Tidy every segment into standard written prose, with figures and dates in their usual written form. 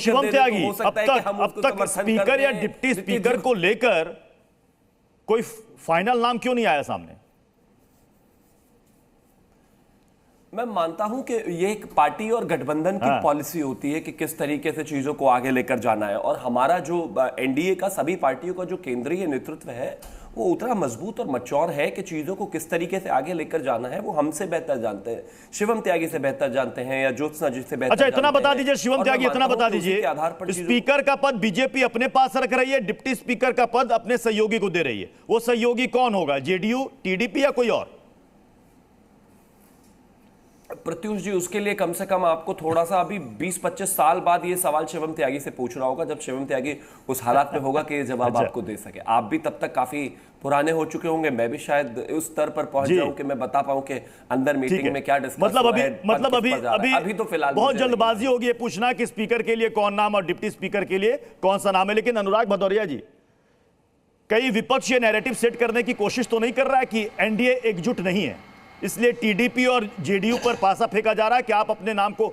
शिवम त्यागी, अब तक स्पीकर या डिप्टी स्पीकर को लेकर कोई फाइनल नाम क्यों नहीं आया सामने? मैं मानता हूं कि ये एक पार्टी और गठबंधन की पॉलिसी होती है कि किस तरीके से चीजों को आगे लेकर जाना है, और हमारा जो एनडीए का सभी पार्टियों का जो केंद्रीय नेतृत्व है वो उतना मजबूत और मच्योर है कि चीजों को किस तरीके से आगे लेकर जाना है वो हमसे बेहतर जानते हैं, शिवम त्यागी से बेहतर जानते हैं या ज्योत्सना जी से बेहतर। अच्छा, इतना बता दीजिए शिवम त्यागी, इतना बता दीजिए, स्पीकर का पद बीजेपी अपने पास रख रही है, डिप्टी स्पीकर का पद अपने सहयोगी को दे रही है, वो सहयोगी कौन होगा? जेडीयू, टीडीपी या कोई और? प्रत्युष जी, उसके लिए कम से कम आपको थोड़ा सा अभी 20-25 साल बाद ये सवाल शिवम त्यागी से पूछना होगा, जब शिवम त्यागी उस हालात में होगा कि ये जवाब आपको दे सके। आप भी तब तक काफी पुराने हो चुके होंगे, मैं भी शायद उस स्तर पर पहुंच जाऊं कि मैं बता पाऊं कि अंदर मीटिंग में क्या डिस्कस हुआ है। अभी तो फिलहाल बहुत जल्दबाजी होगी ये पूछना कि स्पीकर के लिए कौन नाम और डिप्टी स्पीकर के लिए कौन सा नाम है। लेकिन अनुराग भदौरिया जी, कई विपक्ष ये नैरेटिव सेट करने की कोशिश तो नहीं कर रहा है कि एनडीए एकजुट नहीं है, इसलिए टीडीपी और जेडीयू पर पासा फेंका जा रहा है कि आप अपने नाम को,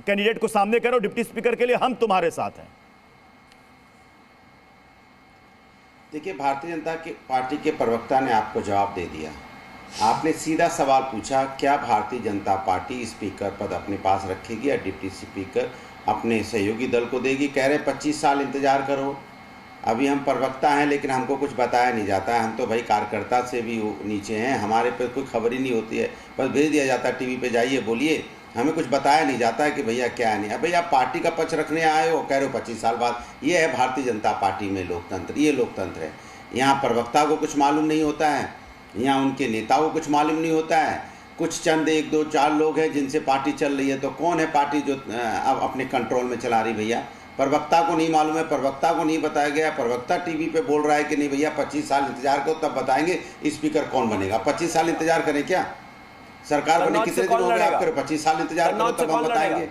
कैंडिडेट को सामने करो डिप्टी स्पीकर के लिए, हम तुम्हारे साथ हैं? देखिए, भारतीय जनता पार्टी के प्रवक्ता ने आपको जवाब दे दिया। आपने सीधा सवाल पूछा, क्या भारतीय जनता पार्टी स्पीकर पद अपने पास रखेगी या डिप्टी स्पीकर अपने सहयोगी दल को देगी? कह रहे 25 साल इंतजार करो। अभी हम प्रवक्ता हैं लेकिन हमको कुछ बताया नहीं जाता है, हम तो भाई कार्यकर्ता से भी नीचे हैं, हमारे पे कोई खबर ही नहीं होती है, बस भेज दिया जाता है टीवी पे, जाइए बोलिए, हमें कुछ बताया नहीं जाता है कि भैया क्या है नहीं। अब भैया पार्टी का पक्ष रखने आए हो, कह रहे हो 25 साल बाद। ये है भारतीय जनता पार्टी में लोकतंत्र, ये लोकतंत्र है। यहाँ प्रवक्ता को कुछ मालूम नहीं होता है, यहाँ उनके नेताओं को कुछ मालूम नहीं होता है, कुछ चंद 1, 2, 4 लोग हैं जिनसे पार्टी चल रही है। तो कौन है पार्टी जो अब अपने कंट्रोल में चला रही? भैया प्रवक्ता को नहीं मालूम है, प्रवक्ता को नहीं बताया गया, प्रवक्ता टीवी पे बोल रहा है कि नहीं भैया 25 साल इंतजार करो तब बताएंगे स्पीकर कौन बनेगा। 25 साल इंतजार करें क्या? सरकार बने कितने दिन हो गए आपको? 25 साल इंतजार करो तब हम बताएंगे।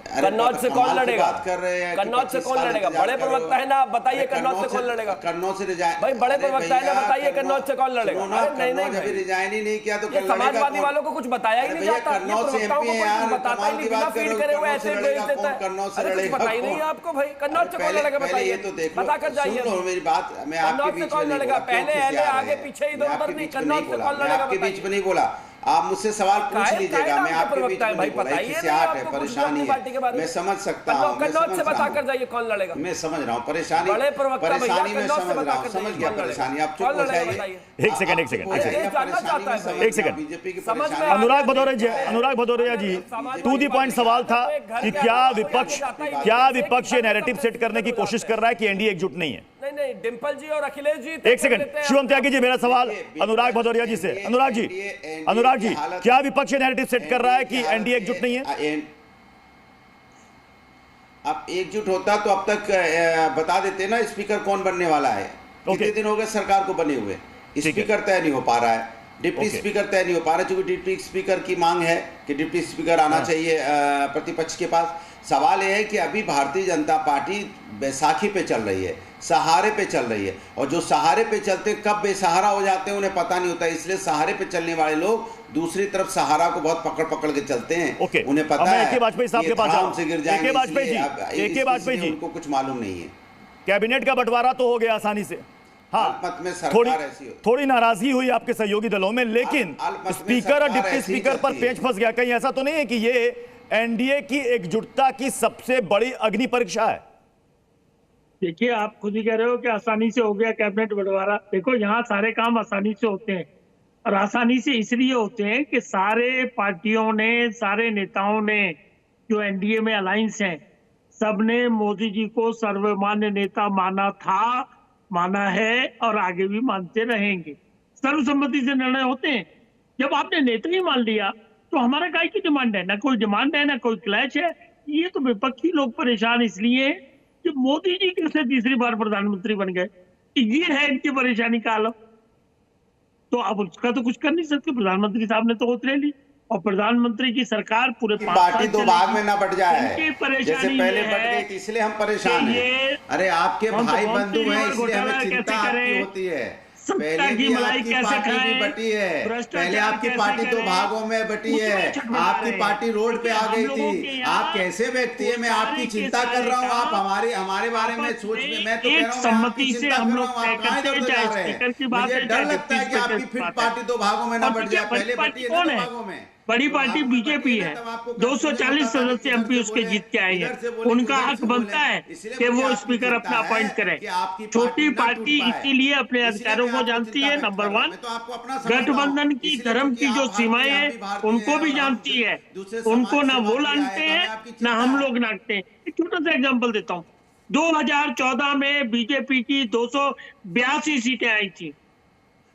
कन्नौज से कौन लड़ेगा? बात कर रहे हैं, कन्नौज से कौन लड़ेगा? बड़े प्रवक्ता है ना, आप बताइए कन्नौज से कौन लड़ेगा? कन्नौज से रिजाइन, भाई बड़े प्रवक्ता है ना, बताइए कन्नौज से कौन लड़ेगा? नहीं, अभी रिजाइन ही नहीं किया तो समाजवादी वालों को कुछ बताया ही नहीं जाता, कन्नौज से एमपी है यार, बताता ही नहीं, बिना फीड करे हुए ऐसे भेज देता है। कन्नौज से लड़ेगा, पता ही नहीं आपको भाई कन्नौज से कौन लड़ेगा? बताइए, ये तो देखो, बता कर जाइए मेरी बात, मैं आपके बीच में नहीं बोला, पहले आगे पीछे इधर उधर नहीं, कन्नौज से कौन लड़ेगा? आपके बीच में नहीं बोला, आप मुझसे सवाल पूछ लीजिएगा, मैं आपके बीच में नहीं बोला। किसी आठ है, परेशानी है, मैं समझ सकता हूँ, कन्नौज से बता कर जाइए कौन लड़ेगा। मैं समझ रहा हूँ परेशानी, बड़े प्रवक्ता परेशानी में समझ रहा हूँ, समझ गया परेशानी। आप चुप हो जाइए। एक सेकंड बीजेपी की परेशानी। अनुराग भदौरिया जी, टू दी पॉइंट सवाल था कि क्या विपक्ष ये नैरेटिव सेट करने की कोशिश कर रहा है कि एनडीए एकजुट नहीं है? नहीं, डिंपल जी और अखिलेश जी। एक सेकंड, शिवम त्यागी जी, मेरा सवाल अनुराग भदौरिया जी से। अनुराग जी, क्या विपक्ष नैरेटिव सेट कर रहा है कि एनडीए एकजुट नहीं है? अब एकजुट होता तो अब तक बता देते ना स्पीकर कौन बनने वाला है। कितने दिन हो गए सरकार को बने हुए, स्पीकर तय नहीं हो पा रहा है, डिप्टी स्पीकर तय नहीं हो पा रहा, क्योंकि डिप्टी स्पीकर की मांग है कि डिप्टी स्पीकर आना चाहिए प्रतिपक्ष के पास। सवाल यह है कि अभी भारतीय जनता पार्टी बैसाखी पे चल रही है, सहारे पे चल रही है, और जो सहारे पे चलते कब बेसहारा हो जाते हैं उन्हें पता नहीं होता, इसलिए सहारे पे चलने वाले लोग दूसरी तरफ सहारा को बहुत पकड़ के चलते हैं। उन्हें पता है AK वाजपेयी साहब के पास से गिर जाएंगे, AK वाजपेयी जी, उनको कुछ मालूम नहीं है। कैबिनेट का बंटवारा तो हो गया आसानी से, हाँ, में सरकार ऐसी थोड़ी नाराजगी हुई आपके सहयोगी दलों में, लेकिन स्पीकर और डिप्टी स्पीकर पर पेच फंस गया। कहीं ऐसा तो नहीं है कि ये एनडीए की एकजुटता की सबसे बड़ी अग्नि परीक्षा है? देखिए, आप खुद ही कह रहे हो कि आसानी से हो गया कैबिनेट बंटवारा। देखो, यहाँ सारे काम आसानी से होते हैं, और आसानी से इसलिए होते हैं कि सारे पार्टियों ने, सारे नेताओं ने, जो एनडीए में अलायंस हैं, सबने मोदी जी को सर्वमान्य नेता माना था, माना है, और आगे भी मानते रहेंगे। सर्वसम्मति से निर्णय होते हैं। जब आपने नेता ही मान लिया तो हमारा काय की डिमांड है? ना कोई डिमांड है, ना कोई क्लैश है। ये तो विपक्षी लोग परेशान इसलिए कि मोदी जी कैसे तीसरी बार प्रधानमंत्री बन गए, ये है इनकी परेशानी का आलम। तो अब उसका तो कुछ कर नहीं सकते, प्रधानमंत्री साहब ने तो उतरे ली, और प्रधानमंत्री की सरकार पूरे पार्टी दो भाग में ना बट जाए, जैसे पहले बट गई थी, इसलिए हम परेशान हैं। अरे आपके भाई बंधु हैं, इसलिए हमें चिंता आपकी होती है। सत्ता पहले की भी मलाई आपकी कैसे पार्टी भी खाएं, बटी है, भ्रष्टाचार पहले आपकी कैसे पार्टी दो करें, भागों में बटी उसमें है, छठ बना आपकी रहे पार्टी हैं। रोड पे आ हम गई लोगों के थी। यहाँ आप कैसे व्यक्ति है, मैं आपकी सारे के चिंता कर सारे रहा हूँ, आप काम हमारे बारे में आपस सोच में मैं तो कह एक रहा हूँ, मैं आपकी सम्मति से चिंता हम कर रहा लोग हूँ, तय आप कहाँ करते इधर हैं, उधर जा चाहे रहे स्पीकर की हैं। बात मुझे है, डर चाहे लगता है डिप्टी कि आपकी स्पीकर की फिर बात है। पार्टी दो भागों में ना और बढ़ देखिए जाए, बड़ी पहले पार्टी बटी है ना कौन दो है? भागों में। बड़ी दो पार्टी भागों में बटी बीजेपी ना, है, तब आपको 240 कंफ्यूजन होता था कि सदस्य इधर एमपी से उसके बोले, जीत के आए हैं। इधर से बोले, उनका उधर हक से बोले। बनता है इसलिए कि मुझे वो आपकी स्पीकर चिंता अपना है अपॉइंट करें। कि आपकी छोटी पार्टी ना टूट पार्टी पाए, इसीलिए अपने इसलिए अधिकारों मैं को आपको जानती चिंता है, व्यक्त नंबर कर रहा हूं। 1। मैं तो आपको अपना समझता हूं, गठबंधन की इसलिए धर्म क्योंकि की आप जो भारतीय, सीमाएं हम हैं भी भारतीय उनको हैं भी और हम जानती है, दूसरे उनको समाज ना से वो होके आए लानते हैं, तो हमें हैं आपकी ना चिंता हम है। लोग नाचते हैं। एक छोटा सा एग्जाम्पल देता हूँ। 2014 में बीजेपी की 282 सीटें आई थी,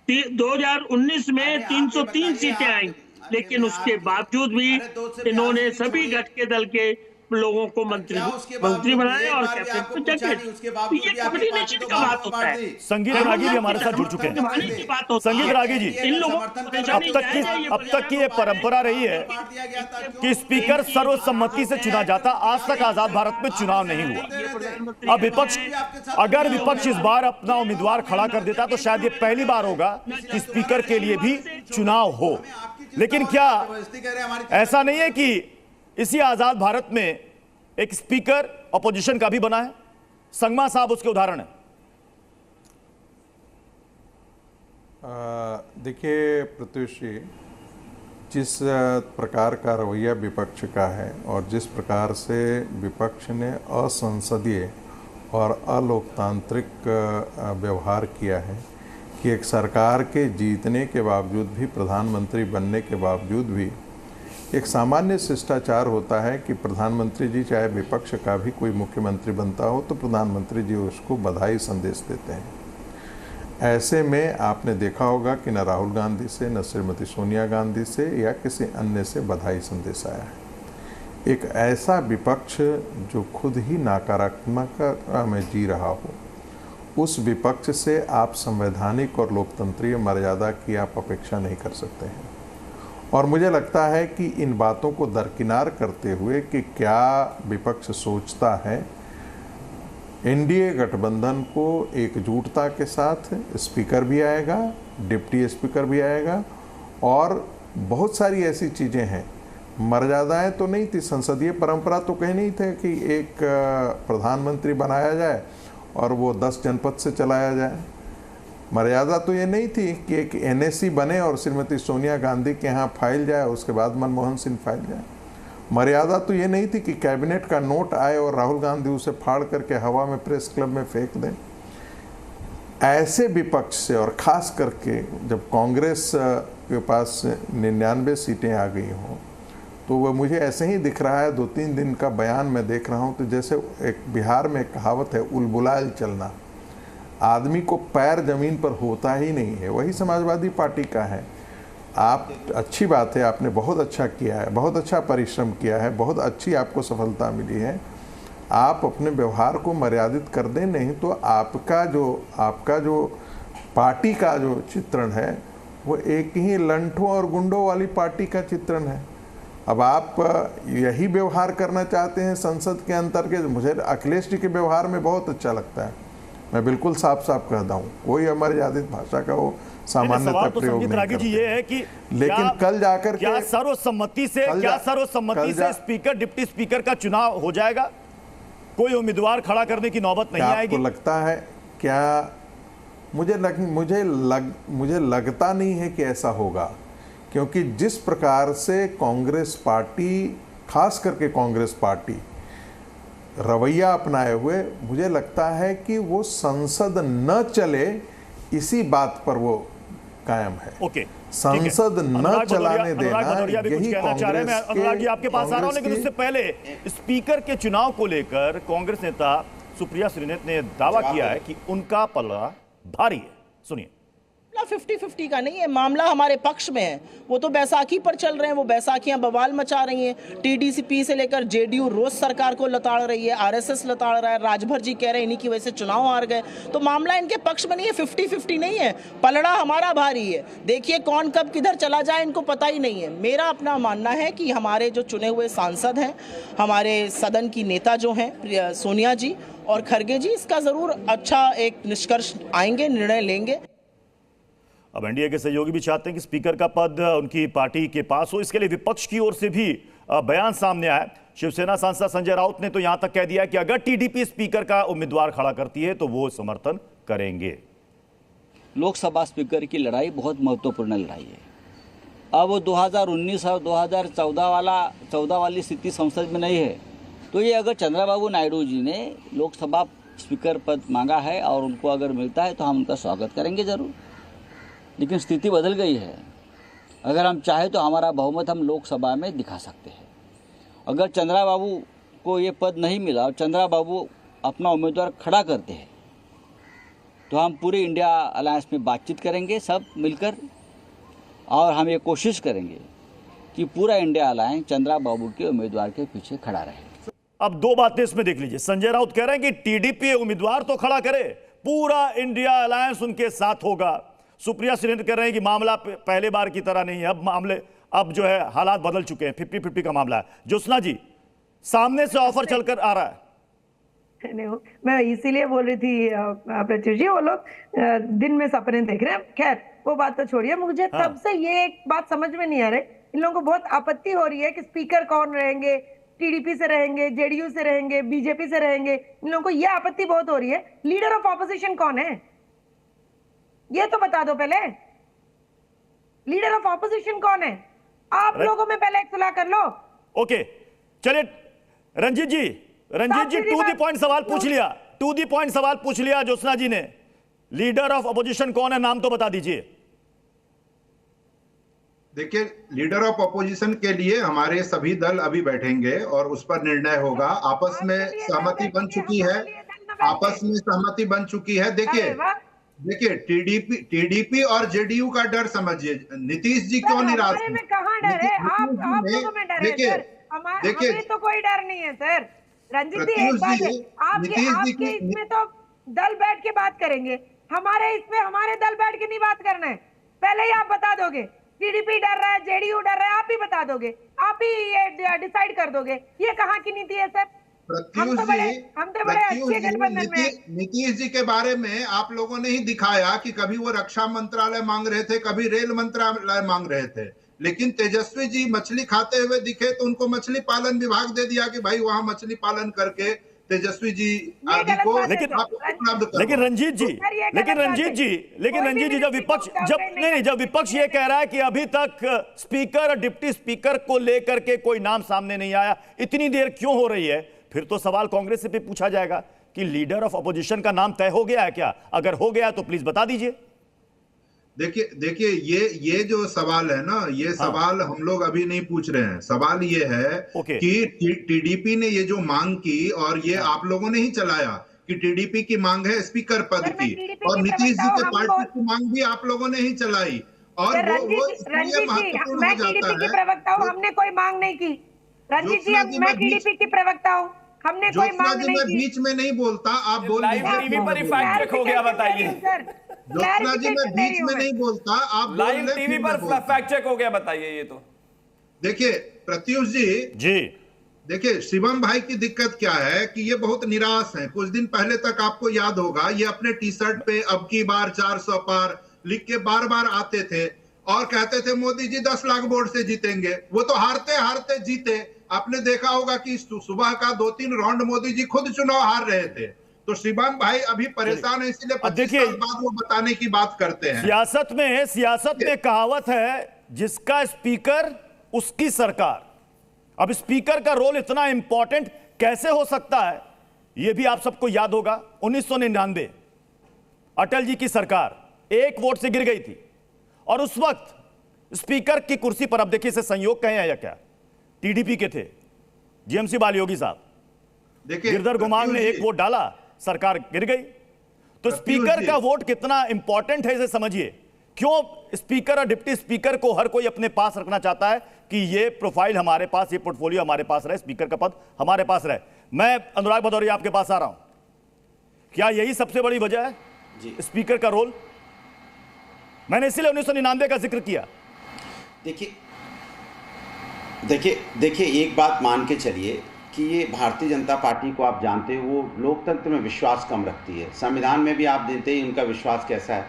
2019 में अरे आप ये 303 बताइए, सीटें आप आई, अरे लेकिन मैं उसके आपके, बावजूद भी अरे 282 इन्होंने भी सभी छोड़िए, घट के दल के लोगों को अरे क्या उसके मंत्री बावजूद भी बनाए एक और बार भी कैबिनेट आपको में पूछा जगह नहीं, दी। उसके तो बावजूद ये भी आपकी पार्टी कॉर्डिनेशन तो का भागों बात में होता बांट है। दी। संगीत आप रागी भी आप हमारे साथ जुड़ समर्थन चुके हैं। कर रहे दिवाने की थे। बात होती संगीत है। रागी जी, इन लोगों समर्थन को कर परेशानी रहे अब तक थे, की है, ये अब तक की ये परंपरा रही है बांट दिया गया था, क्यों? कि स्पीकर सर्वसम्मति से चुना जाता। आज तक आजाद भारत में चुनाव नहीं हुआ। अब विपक्ष, अगर विपक्ष इस बार अपना उम्मीदवार खड़ा कर देता तो शायद ये पहली बार होगा कि स्पीकर के लिए भी चुनाव हो। लेकिन क्या ऐसा नहीं है कि इसी आजाद भारत में एक स्पीकर अपोजिशन का भी बना है? संगमा साहब उसके उदाहरण है। देखिए प्रत्युष जी, जिस प्रकार का रवैया विपक्ष का है और जिस प्रकार से विपक्ष ने असंसदीय और अलोकतांत्रिक व्यवहार किया है कि एक सरकार के जीतने के बावजूद भी, प्रधानमंत्री बनने के बावजूद भी, एक सामान्य शिष्टाचार होता है कि प्रधानमंत्री जी, चाहे विपक्ष का भी कोई मुख्यमंत्री बनता हो तो प्रधानमंत्री जी उसको बधाई संदेश देते हैं। ऐसे में आपने देखा होगा कि न राहुल गांधी से, न श्रीमती सोनिया गांधी से या किसी अन्य से बधाई संदेश आया है। एक ऐसा विपक्ष जो खुद ही नकारात्मकता में जी रहा हो, उस विपक्ष से आप संवैधानिक और लोकतंत्रीय मर्यादा की आप अपेक्षा नहीं कर सकते हैं। और मुझे लगता है कि इन बातों को दरकिनार करते हुए कि क्या विपक्ष सोचता है, एनडीए गठबंधन को एकजुटता के साथ स्पीकर भी आएगा, डिप्टी स्पीकर भी आएगा और बहुत सारी ऐसी चीज़ें हैं। मर्यादाएं तो नहीं थी, संसदीय परंपरा तो कहीं नहीं थे कि एक प्रधानमंत्री बनाया जाए और वो 10 जनपद से चलाया जाए। मर्यादा तो ये नहीं थी कि एक एनएसी बने और श्रीमती सोनिया गांधी के यहाँ फाइल जाए, उसके बाद मनमोहन सिंह फाइल जाए। मर्यादा तो ये नहीं थी कि कैबिनेट का नोट आए और राहुल गांधी उसे फाड़ करके हवा में प्रेस क्लब में फेंक दें। ऐसे विपक्ष से, और ख़ास करके जब कांग्रेस के पास 99 सीटें आ गई हों, तो वह मुझे ऐसे ही दिख रहा है। 2-3 दिन का बयान मैं देख रहा हूँ तो जैसे एक बिहार में एक कहावत है, उलबुलायल चलना। आदमी को पैर जमीन पर होता ही नहीं है। वही समाजवादी पार्टी का है। आप, अच्छी बात है, आपने बहुत अच्छा किया है, बहुत अच्छा परिश्रम किया है, बहुत अच्छी आपको सफलता मिली है। आप अपने व्यवहार को मर्यादित कर दें, नहीं तो आपका जो पार्टी का जो चित्रण है वो एक ही लंठों और गुंडों वाली पार्टी का चित्रण है। अब आप यही व्यवहार करना चाहते हैं संसद के अंतर्गत। मुझे अखिलेश जी के व्यवहार में बहुत अच्छा लगता है, मैं बिल्कुल साफ साफ कहता हूँ, कोई अमर्यादित भाषा का वो सामान्यतः प्रयोग नहीं करते। जी ये है कि लेकिन कल जाकर क्या सर्वसम्मति से स्पीकर डिप्टी स्पीकर का चुनाव हो जाएगा? कोई उम्मीदवार खड़ा करने की नौबत नहीं आएगी? आपको लगता है क्या? मुझे लगता नहीं है कि ऐसा होगा, क्योंकि जिस प्रकार से कांग्रेस पार्टी, खास करके कांग्रेस पार्टी रवैया अपनाए हुए, मुझे लगता है कि वो संसद न चले इसी बात पर वो कायम है। ओके, संसद न चलाने देना, यही कांग्रेस के आपके पास आ रहा हूं, लेकिन उससे पहले स्पीकर के चुनाव को लेकर कांग्रेस नेता सुप्रिया श्रीनेत ने दावा किया है कि उनका पलड़ा भारी है। सुनिए। 50-50 का नहीं है, मामला हमारे पक्ष में है। वो तो बैसाखी पर चल रहे हैं, वो बैसाखियां बवाल मचा रही हैं। टीडीसीपी से लेकर जेडीयू रोज सरकार को लताड़ रही है, आरएसएस लताड़ रहा है, राजभर जी कह रहे हैं इन्हीं की वजह से चुनाव हार गए। तो मामला इनके पक्ष में नहीं है, 50-50 नहीं है, पलड़ा हमारा भारी है। देखिए कौन कब किधर चला जाए इनको पता ही नहीं है। मेरा अपना मानना है कि हमारे जो चुने हुए सांसद हैं, हमारे सदन की नेता जो हैं सोनिया जी और खरगे जी, इसका जरूर अच्छा एक निष्कर्ष आएंगे, निर्णय लेंगे। अब एनडीए के सहयोगी भी चाहते हैं कि स्पीकर का पद उनकी पार्टी के पास हो। इसके लिए विपक्ष की ओर से भी बयान सामने आया। शिवसेना सांसद संजय राउत ने तो यहां तक कह दिया कि अगर टीडीपी स्पीकर का उम्मीदवार खड़ा करती है तो वो समर्थन करेंगे। लोकसभा स्पीकर की लड़ाई बहुत महत्वपूर्ण लड़ाई है। अब 2019 और 2014 वाली स्थिति संसद में नहीं है। तो ये अगर चंद्रबाबू नायडू जी ने लोकसभा स्पीकर पद मांगा है और उनको अगर मिलता है तो हम उनका स्वागत करेंगे ज़रूर। लेकिन स्थिति बदल गई है। अगर हम चाहें तो हमारा बहुमत हम लोकसभा में दिखा सकते हैं। अगर चंद्रबाबू को ये पद नहीं मिला और चंद्रबाबू अपना उम्मीदवार खड़ा करते हैं तो हम पूरे इंडिया अलायंस में बातचीत करेंगे सब मिलकर, और हम ये कोशिश करेंगे कि पूरा इंडिया अलायंस चंद्रबाबू के उम्मीदवार के पीछे खड़ा रहे। अब दो बातें इसमें देख लीजिए। संजय राउत कह रहे हैं कि टीडीपी उम्मीदवार तो खड़ा करे, पूरा इंडिया अलायंस उनके साथ होगा। सुप्रिया सुरेंद्र कह रहे हैं कि मामला पहले बार की तरह नहीं है, अब जो है हालात बदल चुके हैं, 50-50 का मामला है। ज्योत्सना जी, सामने से ऑफर चलकर आ रहा है। नहीं, मैं इसीलिए बोल रही थी प्रत्युष जी, वो लोग दिन में सपने देख रहे हैं। खैर वो बात तो छोड़िए, मुझे तब से ये एक बात समझ में नहीं आ रही, इन लोगों को बहुत आपत्ति हो रही है कि स्पीकर कौन रहेंगे, टीडीपी से रहेंगे, जेडीयू से रहेंगे, बीजेपी से रहेंगे। इन लोगों को ये आपत्ति बहुत हो रही है। लीडर ऑफ ऑपोजिशन कौन है ये तो बता दो पहले। लीडर ऑफ ऑपोजिशन कौन है? आप लोगों में पहले एक सुलह कर लो। ओके, चलिए रंजीत जी टू दी पॉइंट सवाल पूछ लिया ज्योत्सना जी ने। लीडर ऑफ अपोजिशन कौन है, नाम तो बता दीजिए। देखिए, लीडर ऑफ अपोजिशन के लिए हमारे सभी दल अभी बैठेंगे और उस पर निर्णय होगा। आपस में सहमति बन चुकी है। देखिए टीडीपी और जेडीयू का डर समझिए। नीतीश जी क्यों निराश हैं? कहाँ डर है? आप लोगों में डर है सर। हमें तो कोई डर नहीं है सर। रंजीत जी, एक बात है, आपके इसमें तो दल बैठ के बात करेंगे, हमारे इसमें हमारे दल बैठ के नहीं बात करना है। पहले ही आप बता दोगे टीडीपी डर रहा है, जेडीयू डर रहा है, आप ही बता दोगे, आप ही ये डिसाइड कर दोगे। ये कहाँ की नीति है सर? हम तो बड़े अच्छे गठबंधन में। नीतीश जी के बारे में आप लोगों ने ही दिखाया कि कभी वो रक्षा मंत्रालय मांग रहे थे, कभी रेल मंत्रालय मांग रहे थे, लेकिन तेजस्वी जी मछली खाते हुए दिखे तो उनको मछली पालन विभाग दे दिया कि भाई वहां मछली पालन करके तेजस्वी जी आदि को। लेकिन रंजीत जी जब विपक्ष ये कह रहा है कि अभी तक स्पीकर और डिप्टी स्पीकर को लेकर के कोई नाम सामने नहीं आया, इतनी देर क्यों हो रही है? फिर तो सवाल कांग्रेस से भी पूछा जाएगा कि लीडर ऑफ अपोजिशन का नाम तय हो गया है क्या? अगर हो गया तो प्लीज बता दीजिए। देखिए ये जो सवाल है ना, ये सवाल हम लोग अभी नहीं पूछ रहे हैं। सवाल ये है कि टीडीपी ने ये जो मांग की और ये आप लोगों ने ही चलाया कि टीडीपी की मांग है स्पीकर पद की, और नीतीश जी के पार्टी की मांग भी आप लोगों ने ही चलाई। और वो इसलिए महत्वपूर्ण हो जाता है। प्रवक्ता हूँ, हमने कोई मांग नहीं की। रंजीत जी, मैं टीडीपी की प्रवक्ता हूँ, हमने कोई मांग नहीं की। बीच में नहीं बोलता, आप बोल टीवी पर ही फैक्ट चेक हो गया, बताइए। ज्योत्सना जी, मैं बीच में नहीं बोलता, आप लाइव टीवी पर फैक्ट चेक हो गया, बताइए। ये तो देखिए प्रत्युष जी, देखिए शिवम भाई की दिक्कत क्या है कि ये बहुत निराश हैं। कुछ दिन पहले तक आपको याद होगा, ये अपने टी शर्ट पे अब की बार 400 पार लिख के बार बार आते थे और कहते थे मोदी जी 10 लाख वोट से जीतेंगे। वो तो हारते हारते जीते। आपने देखा होगा कि सुबह का 2-3 राउंड मोदी जी खुद चुनाव हार रहे थे। तो शिवम भाई अभी परेशान है, इसलिए 25 साल बाद वो बताने की बात करते हैं। सियासत में कहावत है, जिसका स्पीकर उसकी सरकार। अब स्पीकर का रोल इतना इंपॉर्टेंट कैसे हो सकता है, यह भी आप सबको याद होगा। 1999 अटल जी की सरकार 1 वोट से गिर गई थी और उस वक्त स्पीकर की कुर्सी पर, अब देखिए इसे संयोग कहें या क्या, टीडीपी के थे जीएमसी बालयोगी साहब। गिरधर गुमांग ने 1 वोट डाला, सरकार गिर गई। तो स्पीकर का वोट कितना इंपॉर्टेंट है, इसे समझिए। क्यों स्पीकर और डिप्टी स्पीकर को हर कोई अपने पास रखना चाहता है कि ये प्रोफाइल हमारे पास, ये पोर्टफोलियो हमारे पास रहे, स्पीकर का पद हमारे पास रहे। मैं अनुराग भदौरिया आपके पास आ रहा हूं, क्या यही सबसे बड़ी वजह है जी स्पीकर का रोल? मैंने इसीलिए 1999 का जिक्र किया। देखिए एक बात मान के चलिए कि ये भारतीय जनता पार्टी को आप जानते हो, वो लोकतंत्र में विश्वास कम रखती है। संविधान में भी आप देते ही उनका विश्वास कैसा है।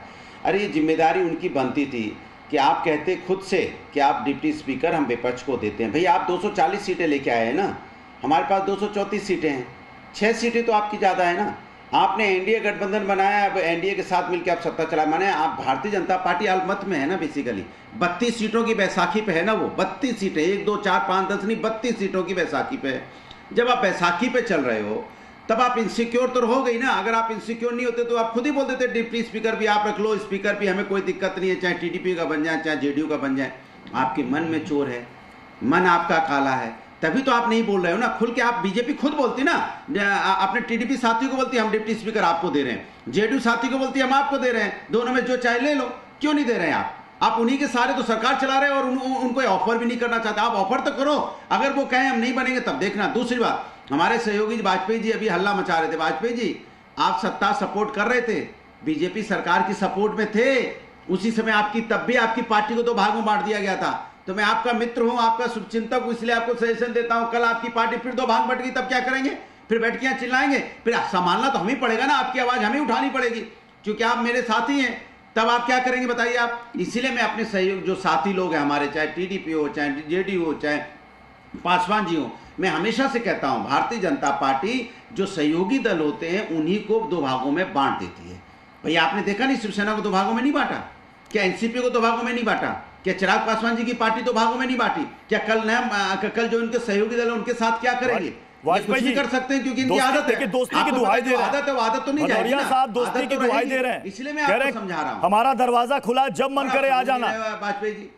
अरे ये जिम्मेदारी उनकी बनती थी कि आप कहते खुद से कि आप डिप्टी स्पीकर हम विपक्ष को देते हैं। भैया आप 240 सीटें लेके आए हैं ना, हमारे पास 234 सीटें हैं, 6 सीटें तो आपकी ज़्यादा है ना। आपने एनडीए गठबंधन बनाया, अब एनडीए के साथ मिलकर आप सत्ता चला, माने आप भारतीय जनता पार्टी अलमत में है ना बेसिकली। 32 सीटों की बैसाखी पे है ना, वो 32 सीटें, 1 2 4 5 10 नहीं, 32 सीटों की बैसाखी पे है। जब आप बैसाखी पे चल रहे हो तब आप इनसिक्योर तो हो गई ना। अगर आप इनसिक्योर नहीं होते तो आप खुद ही बोल देते डिप्टी स्पीकर भी आप रख लो, स्पीकर भी, हमें कोई दिक्कत नहीं है, चाहे टीडीपी का बन जाए चाहे जेडीयू का बन जाए। आपके मन में चोर है, मन आपका काला है, तभी तो आप नहीं बोल रहे हो ना खुल के। आप बीजेपी खुद बोलती ना, अपने टीडीपी साथी को बोलती हम डिप्टी स्पीकर आपको दे रहे हैं, जेडीयू साथी को बोलती हम आपको दे रहे हैं, दोनों में जो चाहे ले लो। क्यों नहीं दे रहे हैं आप उन्हीं के सारे तो सरकार चला रहे हैं और उनको ऑफर भी नहीं करना चाहते। आप ऑफर तो करो, अगर वो कहें हम नहीं बनेंगे तब देखना। दूसरी बात, हमारे सहयोगी वाजपेयी जी अभी हल्ला मचा रहे थे। वाजपेयी जी आप सत्ता सपोर्ट कर रहे थे, बीजेपी सरकार की सपोर्ट में थे, उसी समय आपकी तब भी आपकी पार्टी को 2 भागों बांट दिया गया था। तो मैं आपका मित्र हूं, आपका शुभचिंतक हूं, इसलिए आपको सजेशन देता हूं। कल आपकी पार्टी फिर 2 भाग बट गई तब क्या करेंगे? फिर बैठ के चिल्लाएंगे? फिर संभालना तो हमें पड़ेगा ना, आपकी आवाज हमें उठानी पड़ेगी क्योंकि आप मेरे साथी हैं। तब आप क्या करेंगे बताइए आप। इसीलिए मैं अपने सहयोग जो साथी लोग हैं हमारे, चाहे टीडीपी हो, चाहे जेडीयू हो, चाहे पासवान जी हो, मैं हमेशा से कहता हूं भारतीय जनता पार्टी जो सहयोगी दल होते हैं उन्हीं को 2 भागों में बांट देती है। भैया आपने देखा नहीं, शिवसेना को 2 भागों में नहीं बांटा क्या? एनसीपी को 2 भागों में नहीं बांटा क्या? चिराग पासवान जी की पार्टी 2 भागों में नहीं बांटी क्या? कल जो उनके सहयोगी दल है उनके साथ क्या करेंगे? वाजपेयी जी कर सकते हैं क्योंकि इनकी आदत है, दोस्ती की दुहाई दे रहे हैं। आदत है, वो आदत तो नहीं जाएगी भदौरिया ना। साहब दोस्ती की दुहाई दे रहे हैं, इसलिए मैं आपको समझा रहा हूं। हमारा दरवाजा खुला, जब मन करे आ जाना। वाजपेयी जी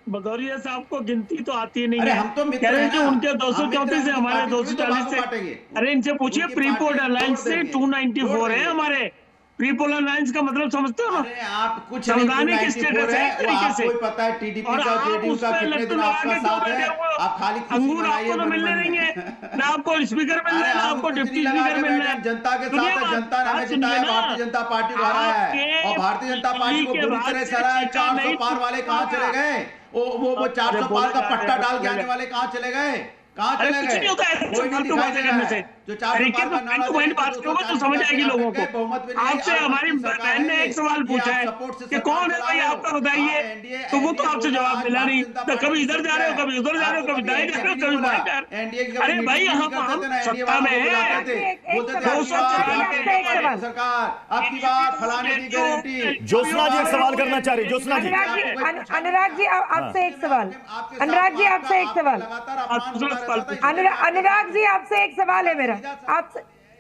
भदौरिया साहब को गिनती तो आती नहीं अरे है। हम तो मित्र कह रहे हैं हैं कि ना। उनके हम 234 से हमारे मित्र हैं, 240 से। बांटेंगे। अरे इनसे पूछिए, उनकी प्रीपोर्ट पार्टी अलायंस से जोड़ 294 है देंगे। हमारे। प्रीपोल अलायंस का मतलब समझते हो ना? अरे आप कुछ संवैधानिक स्टेटस है एक तरीके से। आपको पता है टीडीपी और का आप जेडीयू उस का पे कितने लट्टू दिन लगा आपका के क्यों साथ बैठे है? हुए हो? आप खाली खुशी अंगूर मनाइए आपको तो मन मिलने मन नहीं में। है ना, आपको स्पीकर मिलना है ना आपको डिप्टी स्पीकर मिलना है। जनता के साथ है, जनता ने हमें जिताया, भारतीय जनता पार्टी को हराया है और भारतीय जनता पार्टी को बुरी तरह से हराया है। 400 पार वाले कहाँ चले गए? वो 400 पार का पट्टा डाल के आने वाले कहाँ चले गए? कहाँ चले गए? कुछ नहीं होता है कोई नहीं दिखाई दे रहा है। जो 400 पार का नारा पॉइंट बात करोगे तो समझ आएगी लोगों को। आपसे हमारी बहन ने एक सवाल पूछा है कि कौन है भाई आपका बताइए, तो वो तो आपसे जवाब मिला नहीं। तो कभी इधर जा रहे हो, कभी उधर जा रहे हो, कभी दाएं जा रहे हो, कभी बाएं जा रहे हो। अरे भाई हम सत्ता में है। सरकार आपकी बात फलाने की गारंटी। ज्योत्सना जी एक सवाल करना चाह रही, ज्योत्सना जी। अनुराग जी आपसे एक सवाल, अनुराग जी आपसे एक सवाल, अनुराग जी आपसे एक सवाल है मेरा आपसे।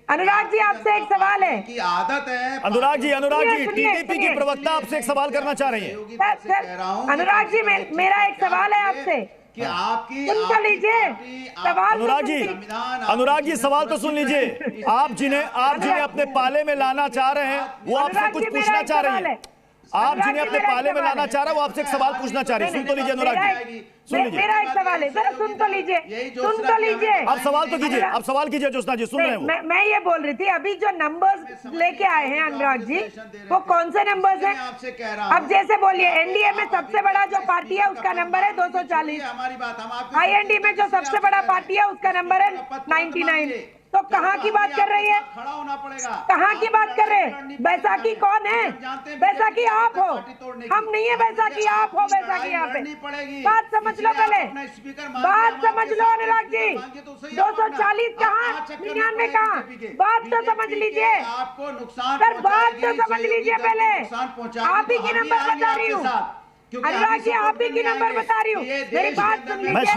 अनुराग जी आपसे एक सवाल है की आदत है। अनुराग जी टीडीपी की प्रवक्ता आपसे एक सवाल करना चाह रही है। अनुराग जी मेरा एक सवाल है आपसे कि आपकी सुन तो लीजिए सवाल। अनुराग जी सवाल तो सुन लीजिए। आप जिन्हें अपने पाले में लाना चाह रहे हैं वो आपसे कुछ पूछना चाह रही है। आप जिन्हें अपने पाले में लाना चाह रहे हैं वो आपसे एक सवाल पूछना चाह रही है। सुन तो लीजिए अनुराग जी, सुन लीजिए। मेरा एक सवाल है, जरा सुन तो लीजिए, सुन तो लीजिए। आप सवाल तो कीजिए, आप सवाल कीजिए ज्योत्सना जी, सुन रहे हैं। मैं ये बोल रही थी अभी जो नंबर्स लेके आए हैं अनुराग जी, वो कौन से नंबर्स हैं? अब जैसे बोलिए एनडीए में सबसे बड़ा जो पार्टी है उसका नंबर है 240, आईएनडी में जो सबसे बड़ा पार्टी है उसका नंबर है 99। तो कहाँ की बात कर रही है? कहाँ की बात कर रहे हैं? बैसाखी कौन है? बैसाखी आप हो, हम नहीं है बैसाखी, आप हो बैसाखी। यहाँ पे बात समझ लो, पहले बात समझ लो अनुराग जी। 240 कहाँ, 99 कहाँ? बात तो समझ लीजिए सर, बात तो समझ लीजिए पहले। आप ही की नंबर बता रही हूँ अनुराग जी, आप ही की नंबर बता रही हूँ, मेरी बात सुन लीजिए।